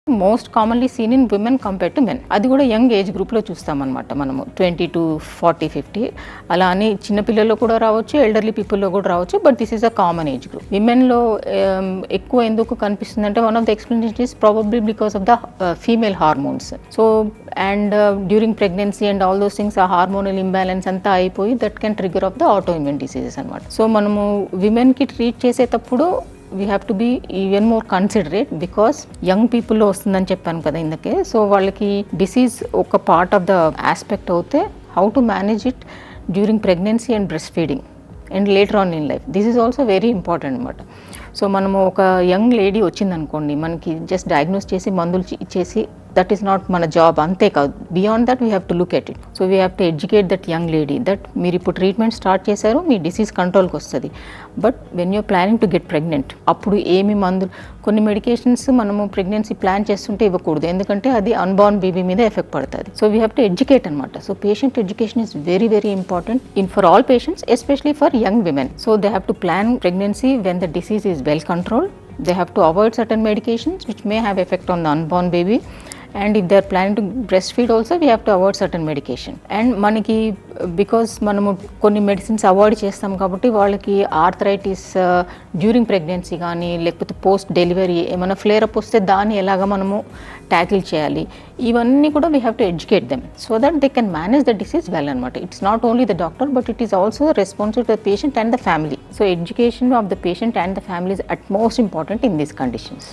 Most commonly seen in women compare to men. అది కూడా young age గ్రూప్లో చూస్తామన్నమాట మనము 20 to 40, 50 అలా అని చిన్నపిల్లల్లో కూడా రావచ్చు, ఎల్డర్లీ పీపుల్లో కూడా రావచ్చు. But this is a common age group. విమెన్లో ఎక్కువ ఎందుకు కనిపిస్తుంది అంటే one of the explanation is probably because of the female hormones. So and during pregnancy and all those things uh hormonal imbalance అంతా అయిపోయి that can trigger off the autoimmune diseases అనమాట. So మనము విమెన్కి treat చేసేటప్పుడు we have to be even more considerate because young పీపుల్లో వస్తుందని చెప్పాను కదా ఇందుకే. సో వాళ్ళకి డిసీజ్ ఒక పార్ట్ ఆఫ్ ద ఆస్పెక్ట్ అవుతే how to manage it during pregnancy and breast feeding and later on in life, this is also very important అనమాట. So మనము ఒక యంగ్ లేడీ వచ్చిందనుకోండి, మనకి జస్ట్ డయాగ్నోస్ చేసి మందులు ఇచ్చేసి దట్ ఈస్ నాట్ మన జాబ్, అంతే కాదు. Beyond that we have to look at it. So we have to educate that young lady that మీరు ఇప్పుడు ట్రీట్మెంట్ స్టార్ట్ చేశారు, మీ డిసీజ్ కంట్రోల్కి వస్తుంది. But when you're planning to get pregnant అప్పుడు ఏమి మందులు, కొన్ని మెడికేషన్స్ మనము ప్రెగ్నెన్సీ ప్లాన్ చేస్తుంటే ఇవ్వకూడదు, ఎందుకంటే అది అన్బార్న్ బేబీ మీద ఎఫెక్ట్ పడుతుంది. So we have to educate అనమాట. So patient education is very very important in for all patients, especially for young women. So they have to plan pregnancy when the disease is well controlled. They have to avoid certain medications which may have effect on the unborn baby, and if they are planning to breastfeed also we have to avoid certain medication. And మనకి because మనము కొన్ని medicines avoid చేస్తాం కాబట్టి వాళ్ళకి arthritis during pregnancy కానీ లేకపోతే post delivery ఏమైనా flare up వస్తే దాన్ని ఎలాగ మనము ట్యాకిల్ చేయాలి, ఇవన్నీ కూడా we have to educate them so that they can manage the disease well అనమాట. It's not only the doctor but it is also responsibility the patient and the family. So education of the patient and the family is at most important in these conditions.